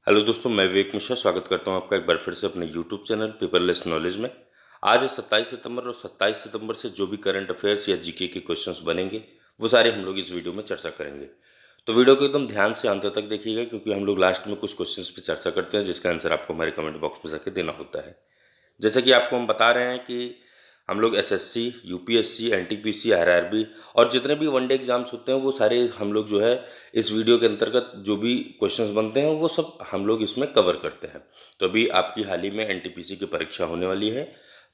Hello दोस्तों, मैं विवेक मिश्रा स्वागत करता हूं आपका एक बार फिर से अपने यूट्यूब चैनल पेपरलेस नॉलेज में। आज है 27 सितंबर और 27 सितंबर से जो भी करंट अफेयर्स या जीके के क्वेश्चंस बनेंगे वो सारे हम लोग इस वीडियो में चर्चा करेंगे। तो वीडियो को एकदम ध्यान से अंत तक देखिएगा, क्योंकि हम लोग लास्ट में कुछ क्वेश्चंस पे चर्चा करते हैं जिसका आंसर आपको हमारे कमेंट बॉक्स में जाके देना होता है। जैसे कि आपको हम बता रहे हैं कि हम लोग एसएससी, यूपीएससी, एनटीपीसी, आरआरबी और जितने भी वनडे एग्जाम्स होते हैं वो सारे हम लोग जो है इस वीडियो के अंतर्गत जो भी क्वेश्चंस बनते हैं वो सब हम लोग इसमें कवर करते हैं। तो अभी आपकी हाल ही में एनटीपीसी की परीक्षा होने वाली है,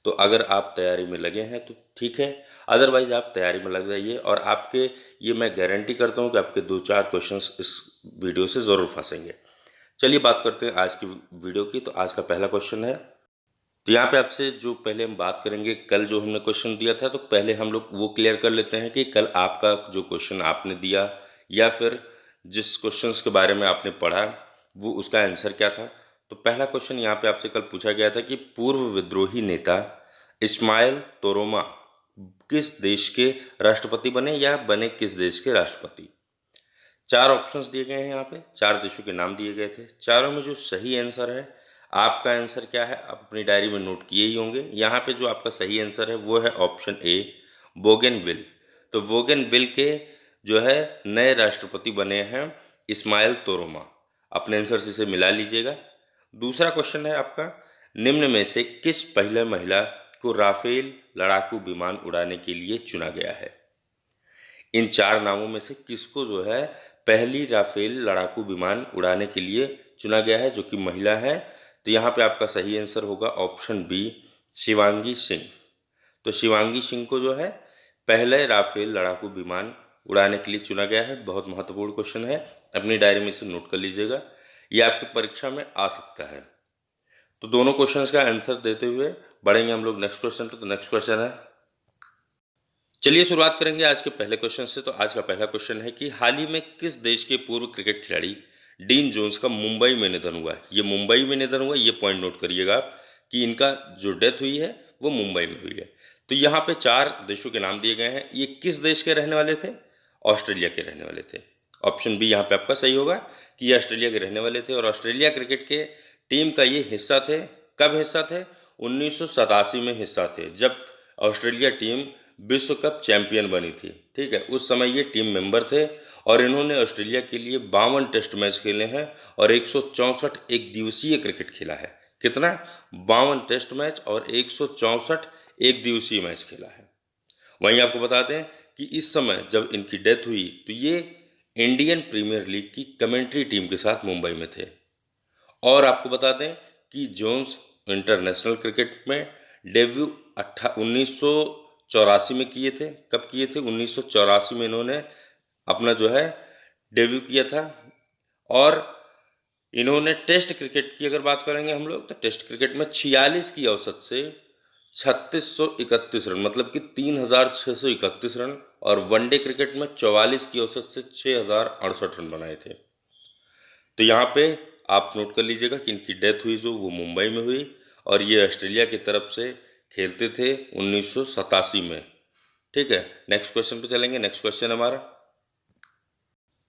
तो अगर आप तैयारी में लगे हैं तो ठीक है, अदरवाइज आप तैयारी में लग जाइए और आपके ये मैं गारंटी करता हूँ कि आपके 2-4 क्वेश्चंस इस वीडियो से ज़रूर फंसेंगे। चलिए बात करते हैं आज की वीडियो की। तो आज का पहला क्वेश्चन है, तो यहाँ पे आपसे जो पहले हम बात करेंगे, कल जो हमने क्वेश्चन दिया था तो पहले हम लोग वो क्लियर कर लेते हैं कि कल आपका जो क्वेश्चन आपने दिया या फिर जिस क्वेश्चंस के बारे में आपने पढ़ा वो उसका आंसर क्या था। तो पहला क्वेश्चन यहाँ पे आपसे कल पूछा गया था कि पूर्व विद्रोही नेता इस्माइल तोरोमा किस देश के राष्ट्रपति बने या बने किस देश के राष्ट्रपति। 4 ऑप्शंस दिए गए हैं, यहाँ पे 4 देशों के नाम दिए गए थे। चारों में जो सही आंसर है, आपका आंसर क्या है आप अपनी डायरी में नोट किए ही होंगे। यहाँ पे जो आपका सही आंसर है वो है ऑप्शन ए, बोगेनविल। तो बोगेनविल के जो है नए राष्ट्रपति बने हैं इस्माइल तोरोमा। अपने आंसर से इसे मिला लीजिएगा। दूसरा क्वेश्चन है आपका, निम्न में से किस पहले महिला को राफेल लड़ाकू विमान उड़ाने के लिए चुना गया है। इन 4 नामों में से किसको जो है पहली राफेल लड़ाकू विमान उड़ाने के लिए चुना गया है जो कि महिला है। तो यहाँ पे आपका सही आंसर होगा ऑप्शन बी, शिवांगी सिंह। तो शिवांगी सिंह को जो है पहले राफेल लड़ाकू विमान उड़ाने के लिए चुना गया है। बहुत महत्वपूर्ण क्वेश्चन है, अपनी डायरी में इसे नोट कर लीजिएगा, ये आपकी परीक्षा में आ सकता है। तो दोनों क्वेश्चन का आंसर देते हुए बढ़ेंगे हम लोग नेक्स्ट क्वेश्चन पे। तो नेक्स्ट क्वेश्चन है, चलिए शुरुआत करेंगे आज के पहले क्वेश्चन से। तो आज का पहला क्वेश्चन है कि हाल ही में किस देश के पूर्व क्रिकेट खिलाड़ी डीन जोन्स का मुंबई में निधन हुआ है। ये मुंबई में निधन हुआ, ये पॉइंट नोट करिएगा आप कि इनका जो डेथ हुई है वो मुंबई में हुई है। तो यहाँ पे 4 देशों के नाम दिए गए हैं। ये किस देश के रहने वाले थे, ऑस्ट्रेलिया के रहने वाले थे। ऑप्शन बी यहाँ पे आपका सही होगा कि ये ऑस्ट्रेलिया के रहने वाले थे और ऑस्ट्रेलिया क्रिकेट के टीम का ये हिस्सा थे। कब हिस्सा थे, 1987 में हिस्सा थे, जब ऑस्ट्रेलिया टीम विश्व कप चैंपियन बनी थी। ठीक है, उस समय ये टीम मेंबर थे और इन्होंने ऑस्ट्रेलिया के लिए 52 टेस्ट मैच खेले हैं और 164 एक दिवसीय क्रिकेट खेला है। कितना, 52 टेस्ट मैच और 164 एक दिवसीय मैच खेला है। वहीं आपको बता दें कि इस समय जब इनकी डेथ हुई तो ये इंडियन प्रीमियर लीग की कमेंट्री टीम के साथ मुंबई में थे। और आपको बता दें कि जोन्स इंटरनेशनल क्रिकेट में डेब्यू 1984 में किए थे। कब किए थे, 1984 में इन्होंने अपना जो है डेब्यू किया था। और इन्होंने टेस्ट क्रिकेट की अगर बात करेंगे हम लोग, तो टेस्ट क्रिकेट में 46 की औसत से 3631 रन, मतलब कि 3631 रन, और वनडे क्रिकेट में 44 की औसत से 6068 रन बनाए थे। तो यहाँ पे आप नोट कर लीजिएगा कि इनकी डेथ हुई जो वो मुंबई में हुई और ये ऑस्ट्रेलिया की तरफ से खेलते थे 1987 में। ठीक है, नेक्स्ट क्वेश्चन पे चलेंगे। नेक्स्ट क्वेश्चन हमारा,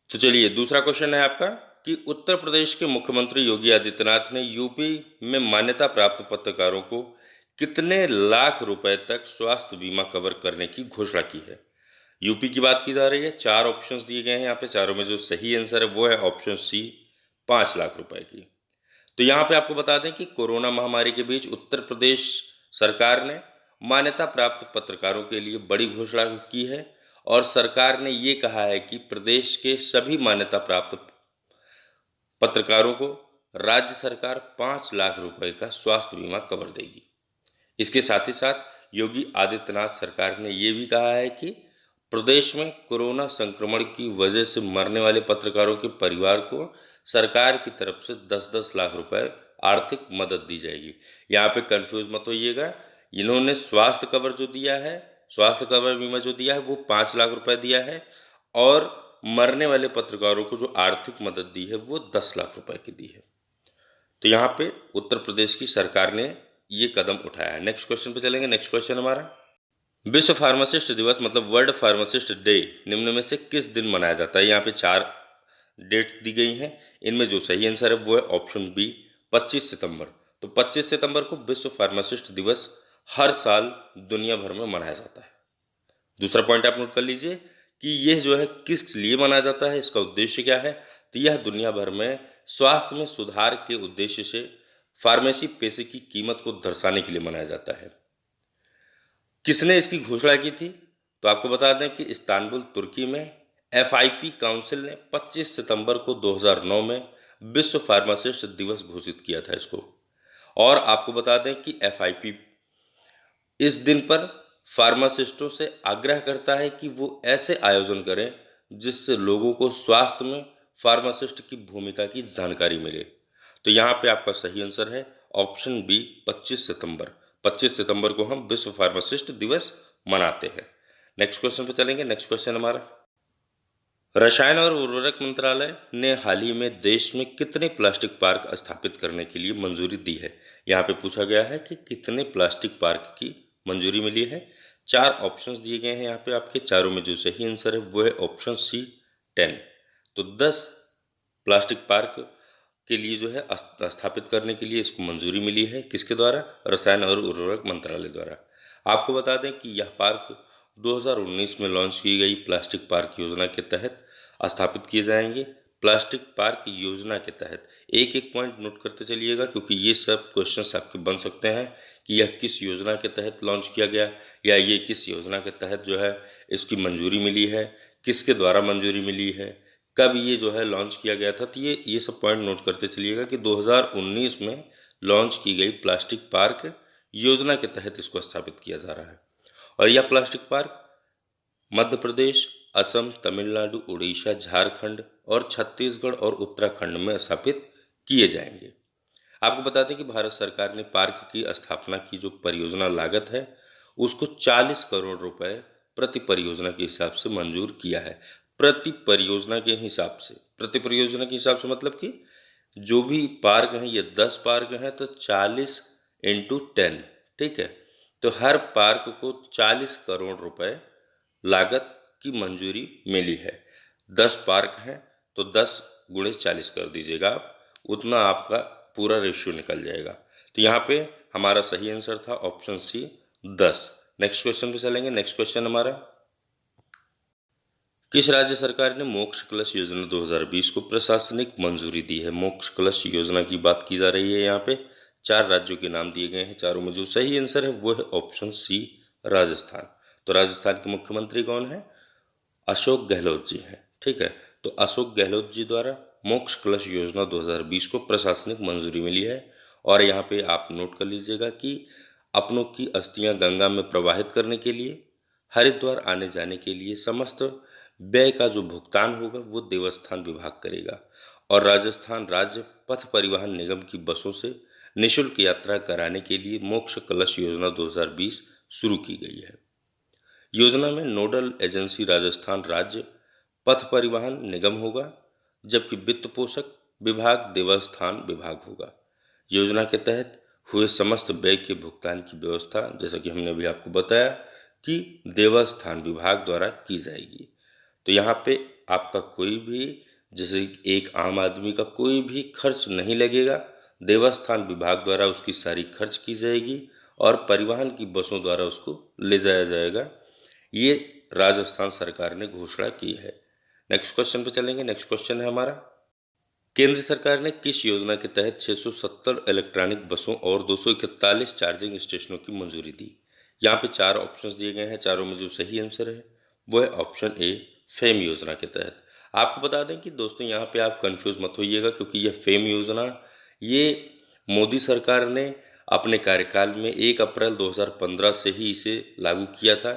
तो चलिए दूसरा क्वेश्चन है आपका कि उत्तर प्रदेश के मुख्यमंत्री योगी आदित्यनाथ ने यूपी में मान्यता प्राप्त पत्रकारों को कितने लाख रुपए तक स्वास्थ्य बीमा कवर करने की घोषणा की है। यूपी की बात की जा रही है। 4 ऑप्शंस दिए गए हैं यहाँ पे, चारों में जो सही आंसर है वो है ऑप्शन सी, 5 लाख रुपए की। तो यहाँ पे आपको बता दें कि कोरोना महामारी के बीच उत्तर प्रदेश सरकार ने मान्यता प्राप्त पत्रकारों के लिए बड़ी घोषणा की है और सरकार ने ये कहा है कि प्रदेश के सभी मान्यता प्राप्त पत्रकारों को राज्य सरकार 5 लाख रुपए का स्वास्थ्य बीमा कवर देगी। इसके साथ ही साथ योगी आदित्यनाथ सरकार ने ये भी कहा है कि प्रदेश में कोरोना संक्रमण की वजह से मरने वाले पत्रकारों के परिवार को सरकार की तरफ से 10-10 लाख रुपए आर्थिक मदद दी जाएगी। यहाँ पे कंफ्यूज मत होइएगा, इन्होंने स्वास्थ्य कवर जो दिया है, स्वास्थ्य कवर बीमा जो दिया है वो 5 लाख रुपए दिया है और मरने वाले पत्रकारों को जो आर्थिक मदद दी है वो 10 लाख रुपए की दी है। तो यहाँ पे उत्तर प्रदेश की सरकार ने ये कदम उठाया है। नेक्स्ट क्वेश्चन पे चलेंगे। नेक्स्ट क्वेश्चन हमारा, विश्व फार्मासिस्ट दिवस मतलब वर्ल्ड फार्मासिस्ट डे निम्न में से किस दिन मनाया जाता है। यहाँ पे 4 डेट दी गई हैं। इनमें जो सही आंसर है वो है ऑप्शन बी 25 सितंबर। तो 25 सितंबर को विश्व फार्मासिस्ट दिवस हर साल दुनिया भर में मनाया जाता है। दूसरा पॉइंट आप नोट कर लीजिए कि यह जो है किस लिए मनाया जाता है, इसका उद्देश्य क्या है। तो यह दुनिया भर में स्वास्थ्य में सुधार के उद्देश्य से फार्मेसी पेशे की कीमत को दर्शाने के लिए मनाया जाता है। किसने इसकी घोषणा की थी? तो आपको बता दें कि इस्तांबुल तुर्की में FIP काउंसिल ने 25 सितंबर को 2009 में विश्व फार्मासिस्ट दिवस घोषित किया था इसको। और आपको बता दें कि FIP इस दिन पर फार्मासिस्टों से आग्रह करता है कि वो ऐसे आयोजन करें जिससे लोगों को स्वास्थ्य में फार्मासिस्ट की भूमिका की जानकारी मिले। तो यहाँ पे आपका सही आंसर है ऑप्शन बी 25 सितंबर। 25 सितंबर को हम विश्व फार्मासिस्ट दिवस मनाते हैं। नेक्स्ट क्वेश्चन पे चलेंगे। नेक्स्ट क्वेश्चन हमारा, रसायन और उर्वरक मंत्रालय ने हाल ही में देश में कितने प्लास्टिक पार्क स्थापित करने के लिए मंजूरी दी है। यहाँ पे पूछा गया है कि कितने प्लास्टिक पार्क की मंजूरी मिली है। 4 ऑप्शंस दिए गए हैं यहाँ पे आपके, चारों में जो सही आंसर है वो है ऑप्शन सी 10। तो 10 प्लास्टिक पार्क के लिए जो है स्थापित करने के लिए इसको मंजूरी मिली है। किसके द्वारा? रसायन और उर्वरक मंत्रालय द्वारा। आपको बता दें कि यह पार्क 2019 में लॉन्च की गई प्लास्टिक पार्क योजना के तहत स्थापित किए जाएंगे। प्लास्टिक पार्क योजना के तहत एक एक पॉइंट नोट करते चलिएगा, क्योंकि ये सब क्वेश्चंस आपके बन सकते हैं कि यह किस योजना के तहत लॉन्च किया गया, या ये किस योजना के तहत जो है इसकी मंजूरी मिली है, किसके द्वारा मंजूरी मिली है, कब ये जो है लॉन्च किया गया था। तो ये सब पॉइंट नोट करते चलिएगा कि 2019 में लॉन्च की गई प्लास्टिक पार्क योजना के तहत इसको स्थापित किया जा रहा है। और यह प्लास्टिक पार्क मध्य प्रदेश, असम, तमिलनाडु, उड़ीसा, झारखंड और छत्तीसगढ़ और उत्तराखंड में स्थापित किए जाएंगे। आपको बता दें कि भारत सरकार ने पार्क की स्थापना की जो परियोजना लागत है उसको 40 करोड़ रुपए प्रति परियोजना के हिसाब से मंजूर किया है। प्रति परियोजना के हिसाब से, प्रति परियोजना के हिसाब से मतलब कि जो भी पार्क हैं, ये 10 पार्क हैं तो 40 × 10, ठीक है। तो हर पार्क को 40 करोड़ रुपए लागत की मंजूरी मिली है। 10 पार्क हैं तो 10 × 40 कर दीजिएगा आप, उतना आपका पूरा रेशियो निकल जाएगा। तो यहाँ पे हमारा सही आंसर था ऑप्शन सी 10। नेक्स्ट क्वेश्चन पे चलेंगे। नेक्स्ट क्वेश्चन हमारा, किस राज्य सरकार ने मोक्ष कलश योजना 2020 को प्रशासनिक मंजूरी दी है। मोक्ष कलश योजना की बात की जा रही है। यहाँ पे 4 राज्यों के नाम दिए गए हैं, चारों में जो सही आंसर है वो है ऑप्शन सी राजस्थान। तो राजस्थान के मुख्यमंत्री कौन है? अशोक गहलोत जी हैं, ठीक है। तो अशोक गहलोत जी द्वारा मोक्ष कलश योजना 2020 को प्रशासनिक मंजूरी मिली है। और यहाँ पे आप नोट कर लीजिएगा कि अपनों की अस्थियां गंगा में प्रवाहित करने के लिए, हरिद्वार आने जाने के लिए समस्त व्यय का जो भुगतान होगा वो देवस्थान विभाग करेगा। और राजस्थान राज्य पथ परिवहन निगम की बसों से निःशुल्क यात्रा कराने के लिए मोक्ष कलश योजना 2020 शुरू की गई है। योजना में नोडल एजेंसी राजस्थान राज्य पथ परिवहन निगम होगा, जबकि वित्त पोषक विभाग देवस्थान विभाग होगा। योजना के तहत हुए समस्त व्यय के भुगतान की व्यवस्था, जैसा कि हमने अभी आपको बताया, कि देवस्थान विभाग द्वारा की जाएगी। तो यहाँ पे आपका कोई भी, जैसे एक आम आदमी का कोई भी खर्च नहीं लगेगा, देवस्थान विभाग द्वारा उसकी सारी खर्च की जाएगी और परिवहन की बसों द्वारा उसको ले जाया जाएगा। ये राजस्थान सरकार ने घोषणा की है। नेक्स्ट क्वेश्चन पे चलेंगे। नेक्स्ट क्वेश्चन है हमारा, केंद्र सरकार ने किस योजना के तहत 670 इलेक्ट्रॉनिक बसों और 241 चार्जिंग स्टेशनों की मंजूरी दी। यहाँ पे 4 ऑप्शंस दिए गए हैं, चारों में जो सही आंसर है वो है ऑप्शन ए फेम योजना के तहत। आपको बता दें कि दोस्तों यहाँ पे आप कंफ्यूज मत होइएगा, क्योंकि यह फेम योजना ये मोदी सरकार ने अपने कार्यकाल में 1 अप्रैल 2015 से ही इसे लागू किया था।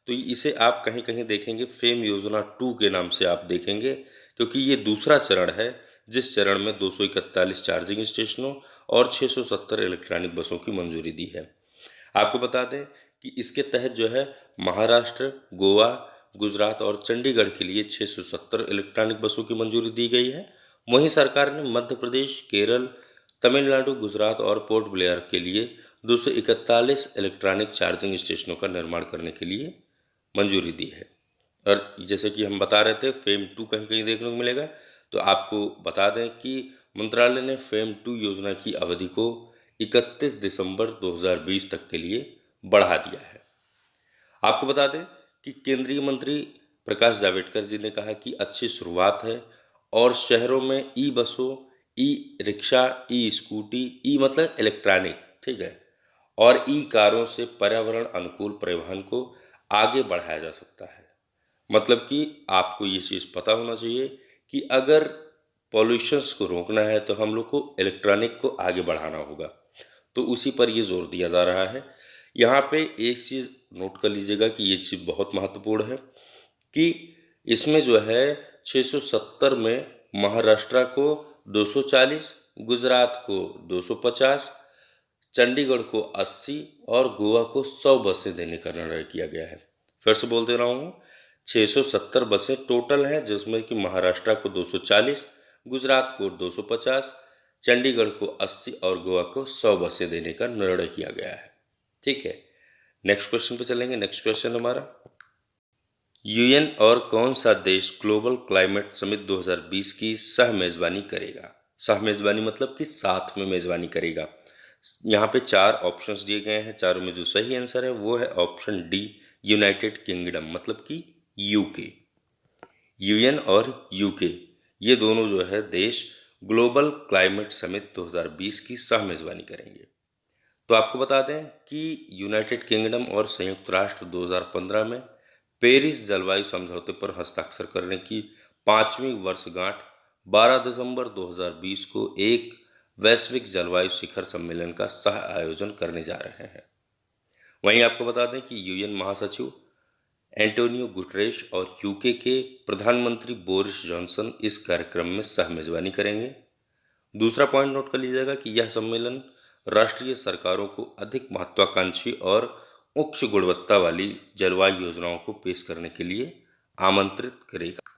तो इसे आप कहीं कहीं देखेंगे फेम योजना 2 के नाम से आप देखेंगे, क्योंकि ये दूसरा चरण है जिस चरण में 241 चार्जिंग स्टेशनों और 670 इलेक्ट्रॉनिक बसों की मंजूरी दी है। आपको बता दें कि इसके तहत जो है महाराष्ट्र, गोवा, गुजरात और चंडीगढ़ के लिए 670 इलेक्ट्रॉनिक बसों की मंजूरी दी गई है। वहीं सरकार ने मध्य प्रदेश, केरल, तमिलनाडु, गुजरात और पोर्ट ब्लेयर के लिए 241 इलेक्ट्रॉनिक चार्जिंग स्टेशनों का निर्माण करने के लिए मंजूरी दी है। और जैसे कि हम बता रहे थे फेम 2 कहीं कहीं देखने को मिलेगा, तो आपको बता दें कि मंत्रालय ने फेम 2 योजना की अवधि को 31 दिसंबर 2020 तक के लिए बढ़ा दिया है। आपको बता दें कि केंद्रीय मंत्री प्रकाश जावड़ेकर जी ने कहा कि अच्छी शुरुआत है और शहरों में ई बसों, ई रिक्शा, ई स्कूटी, ई मतलब इलेक्ट्रॉनिक, ठीक है, और ई कारों से पर्यावरण अनुकूल परिवहन को आगे बढ़ाया जा सकता है। मतलब कि आपको ये चीज़ पता होना चाहिए कि अगर पॉल्यूशंस को रोकना है तो हम लोग को इलेक्ट्रॉनिक को आगे बढ़ाना होगा, तो उसी पर ये जोर दिया जा रहा है। यहाँ पे एक चीज़ नोट कर लीजिएगा कि ये चीज़ बहुत महत्वपूर्ण है कि इसमें जो है 670 में महाराष्ट्र को 240, गुजरात को 250, चंडीगढ़ को 80 और गोवा को 100 बसें देने का निर्णय किया गया है। फिर से बोल दे रहा हूँ, 670 बसें टोटल हैं, जिसमें कि महाराष्ट्र को 240, गुजरात को 250, चंडीगढ़ को 80 और गोवा को 100 बसें देने का निर्णय किया गया है। ठीक है, नेक्स्ट क्वेश्चन पे चलेंगे। नेक्स्ट क्वेश्चन हमारा, यूएन और कौन सा देश ग्लोबल क्लाइमेट समिट 2020 की सह मेजबानी करेगा? सह मेजबानी मतलब कि साथ में मेजबानी करेगा। यहाँ पे 4 ऑप्शंस दिए गए हैं, चारों में जो सही आंसर है वो है ऑप्शन डी, यूनाइटेड किंगडम, मतलब कि यूके। यूएन और यूके ये दोनों जो है देश ग्लोबल क्लाइमेट समिट 2020 की सह मेजबानी करेंगे। तो आपको बता दें कि यूनाइटेड किंगडम और संयुक्त राष्ट्र 2015 में पेरिस जलवायु समझौते पर हस्ताक्षर करने की 5वीं वर्षगांठ 12 दिसंबर 2020 को एक वैश्विक जलवायु शिखर सम्मेलन का सह आयोजन करने जा रहे हैं। वहीं आपको बता दें कि यूएन महासचिव एंटोनियो गुटरेश और यूके के प्रधानमंत्री बोरिस जॉनसन इस कार्यक्रम में सह मेजबानी करेंगे। दूसरा पॉइंट नोट कर लीजिएगा कि यह सम्मेलन राष्ट्रीय सरकारों को अधिक महत्वाकांक्षी और उच्च गुणवत्ता वाली जलवायु योजनाओं को पेश करने के लिए आमंत्रित करेगा।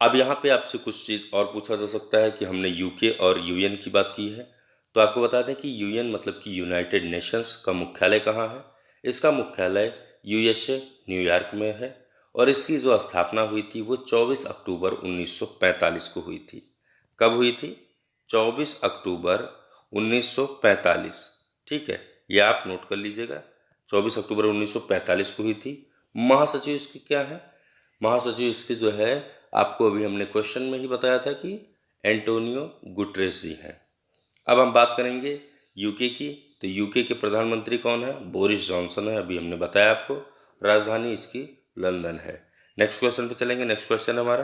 अब यहाँ पे आपसे कुछ चीज़ और पूछा जा सकता है कि हमने यूके और यूएन की बात की है, तो आपको बता दें कि यूएन मतलब कि यूनाइटेड नेशंस का मुख्यालय कहाँ है? इसका मुख्यालय यूएसए न्यूयॉर्क में है और इसकी जो स्थापना हुई थी वो 24 अक्टूबर 1945 को हुई थी। कब हुई थी? 24 अक्टूबर 1945। ठीक है, ये आप नोट कर लीजिएगा, 24 अक्टूबर 1945 को हुई थी। महासचिव इसकी क्या है? महासचिव इसकी जो है आपको अभी हमने क्वेश्चन में ही बताया था कि एंटोनियो गुटरेस जी हैं। अब हम बात करेंगे यूके की, तो यूके के प्रधानमंत्री कौन है? बोरिस जॉनसन है, अभी हमने बताया आपको। राजधानी इसकी लंदन है। नेक्स्ट क्वेश्चन पे चलेंगे। नेक्स्ट क्वेश्चन हमारा,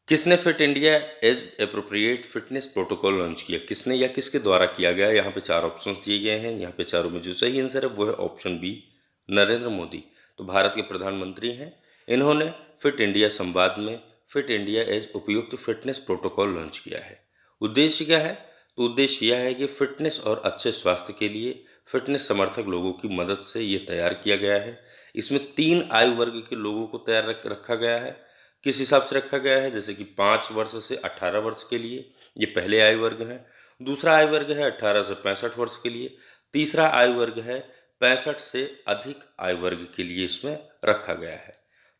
किसने Fit India age appropriate fitness protocol launch किया? किसने या किसके द्वारा किया गया? यहाँ पे 4 ऑप्शंस दिए गए हैं, यहाँ पे चारों में जो सही आंसर है वो है ऑप्शन बी, नरेंद्र मोदी। तो भारत के प्रधानमंत्री हैं, इन्होंने फिट इंडिया संवाद में फिट इंडिया एज उपयुक्त फिटनेस प्रोटोकॉल लॉन्च किया है। उद्देश्य क्या है? तो उद्देश्य यह है कि फिटनेस और अच्छे स्वास्थ्य के लिए फिटनेस समर्थक लोगों की मदद से ये तैयार किया गया है। इसमें 3 आयु वर्ग के लोगों को तैयार रखा गया है। किस हिसाब से रखा गया है? जैसे कि 5 वर्ष से 18 वर्ष के लिए ये पहले आयु वर्ग है, दूसरा आयु वर्ग है 18 से 65 वर्ष के लिए, तीसरा आयु वर्ग है 65 से अधिक आयु वर्ग के लिए इसमें रखा गया है।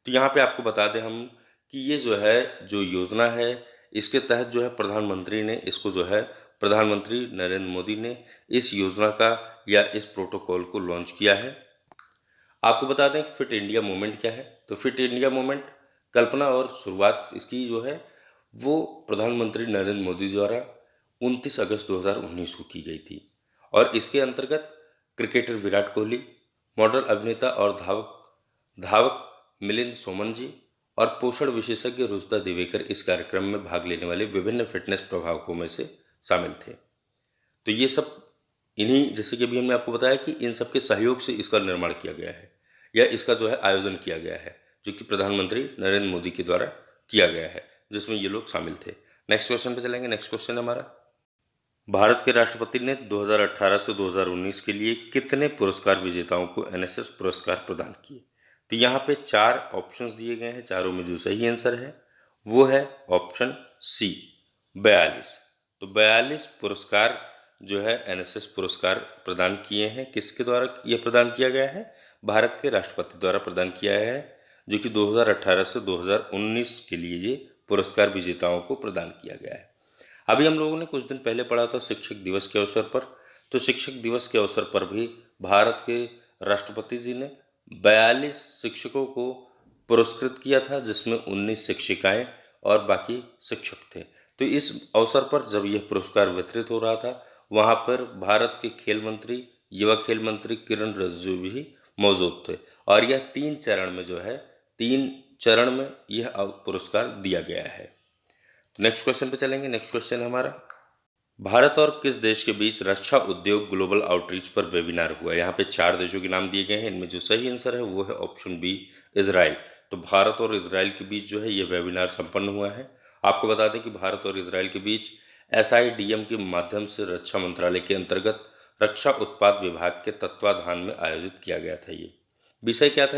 तो यहाँ पे आपको बता दें हम कि ये जो है जो योजना है इसके तहत जो है प्रधानमंत्री ने इसको जो है प्रधानमंत्री नरेंद्र मोदी ने इस योजना का या इस प्रोटोकॉल को लॉन्च किया है। आपको बता दें फिट इंडिया मूवमेंट क्या है? तो फिट इंडिया मूवमेंट कल्पना और शुरुआत इसकी जो है वो प्रधानमंत्री नरेंद्र मोदी द्वारा 29 अगस्त 2019 को की गई थी और इसके अंतर्गत क्रिकेटर विराट कोहली, मॉडल अभिनेता और धावक मिलिंद सोमन जी और पोषण विशेषज्ञ रुजुता दिवेकर इस कार्यक्रम में भाग लेने वाले विभिन्न फिटनेस प्रभावकों में से शामिल थे। तो ये सब इन्हीं, जैसे कि अभी हमने आपको बताया कि इन सब के सहयोग से इसका निर्माण किया गया है या इसका जो है आयोजन किया गया है, जो कि प्रधानमंत्री नरेंद्र मोदी के द्वारा किया गया है, जिसमें ये लोग शामिल थे। नेक्स्ट क्वेश्चन पे चलेंगे। नेक्स्ट क्वेश्चन हमारा, भारत के राष्ट्रपति ने 2018 से 2019 के लिए कितने पुरस्कार विजेताओं को एनएसएस पुरस्कार प्रदान किए? तो यहाँ पे 4 ऑप्शंस दिए गए हैं, चारों में जो सही आंसर है वो है ऑप्शन सी, 42। तो 42 पुरस्कार जो है एनएसएस पुरस्कार प्रदान किए हैं। किसके द्वारा ये प्रदान किया गया है? भारत के राष्ट्रपति द्वारा प्रदान किया है, जो कि 2018 से 2019 के लिए ये पुरस्कार विजेताओं को प्रदान किया गया है। अभी हम लोगों ने कुछ दिन पहले पढ़ा था शिक्षक दिवस के अवसर पर, तो शिक्षक दिवस के अवसर पर भी भारत के राष्ट्रपति जी ने 42 शिक्षकों को पुरस्कृत किया था, जिसमें 19 शिक्षिकाएं और बाकी शिक्षक थे। तो इस अवसर पर जब यह पुरस्कार वितरित हो रहा था, वहाँ पर भारत के खेल मंत्री, युवा खेल मंत्री किरण रिजिजू भी मौजूद थे, और यह 3 चरण में जो है 3 चरण में यह पुरस्कार दिया गया है। नेक्स्ट क्वेश्चन पे चलेंगे। नेक्स्ट क्वेश्चन है हमारा, भारत और किस देश के बीच रक्षा उद्योग ग्लोबल आउटरीच पर वेबिनार हुआ। यहाँ पे 4 देशों के नाम दिए गए हैं, इनमें जो सही आंसर है वो है ऑप्शन बी, इजराइल। तो भारत और इजराइल के बीच जो है ये वेबिनार संपन्न हुआ है। आपको बता दें कि भारत और इजराइल के बीच SIDM के माध्यम से रक्षा मंत्रालय के अंतर्गत रक्षा उत्पाद विभाग के तत्वाधान में आयोजित किया गया था। ये विषय क्या था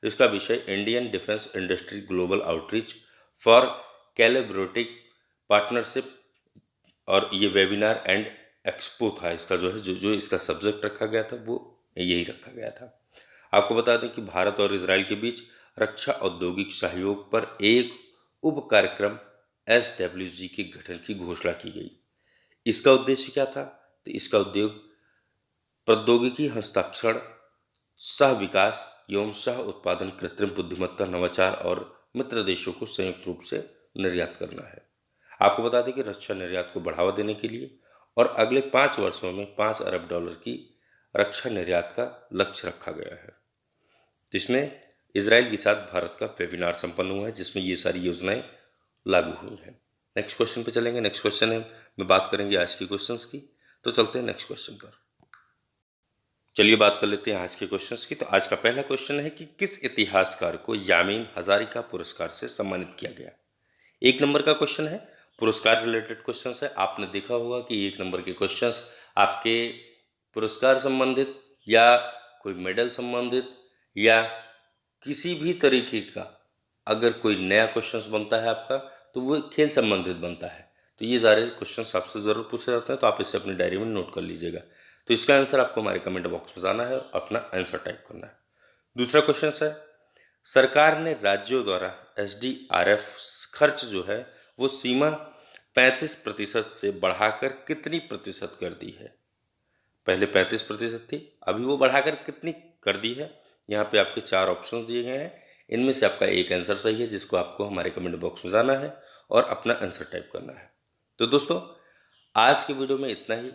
इसका विषय Indian defence industry global outreach for collaborative partnership, और ये वेबिनार एंड एक्सपो था। इसका जो है जो इसका सब्जेक्ट रखा गया था वो यही रखा गया था। आपको बता दें कि भारत और इजराइल के बीच रक्षा औद्योगिक सहयोग पर एक उप कार्यक्रम SWG के गठन की घोषणा की गई। इसका उद्देश्य क्या था? तो इसका उद्योग प्रौद्योगिकी हस्ताक्षर, सह विकास एवं सह उत्पादन, कृत्रिम बुद्धिमत्ता, नवाचार और मित्र देशों को संयुक्त रूप से निर्यात करना है। आपको बता दें कि रक्षा निर्यात को बढ़ावा देने के लिए और अगले 5 वर्षों में $5 अरब की रक्षा निर्यात का लक्ष्य रखा गया है। जिसमें इजराइल के साथ भारत का वेबिनार संपन्न हुआ है, जिसमें ये सारी योजनाएं लागू हुई हैं। नेक्स्ट क्वेश्चन पे चलेंगे। नेक्स्ट क्वेश्चन है, मैं बात करेंगे आज के क्वेश्चंस की, तो चलते हैं नेक्स्ट क्वेश्चन पर। चलिए बात कर लेते हैं आज के क्वेश्चंस की। तो आज का पहला क्वेश्चन है कि किस इतिहासकार को यामीन हजारिका पुरस्कार से सम्मानित किया गया। 1 नंबर का क्वेश्चन है, पुरस्कार रिलेटेड क्वेश्चन है। आपने देखा होगा कि 1 नंबर के क्वेश्चंस आपके पुरस्कार संबंधित या कोई मेडल संबंधित या किसी भी तरीके का अगर कोई नया क्वेश्चंस बनता है आपका, तो वो खेल संबंधित बनता है। तो ये सारे क्वेश्चंस आपसे ज़रूर पूछे जाते हैं, तो आप इसे अपनी डायरी में नोट कर लीजिएगा। तो इसका आंसर आपको हमारे कमेंट बॉक्स में जाना है और अपना आंसर टाइप करना है। दूसरा क्वेश्चन है, सरकार ने राज्यों द्वारा SDRF खर्च जो है वो सीमा 35% से बढ़ाकर कितनी प्रतिशत कर दी है। पहले 35% थी, अभी वो बढ़ाकर कितनी कर दी है। यहाँ पे आपके 4 ऑप्शन दिए गए हैं, इनमें से आपका एक आंसर सही है, जिसको आपको हमारे कमेंट बॉक्स में जाना है और अपना आंसर टाइप करना है। तो दोस्तों आज के वीडियो में इतना ही,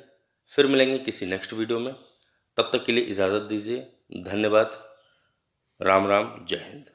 फिर मिलेंगे किसी नेक्स्ट वीडियो में। तब तक के लिए इजाज़त दीजिए। धन्यवाद। राम राम, जय हिंद।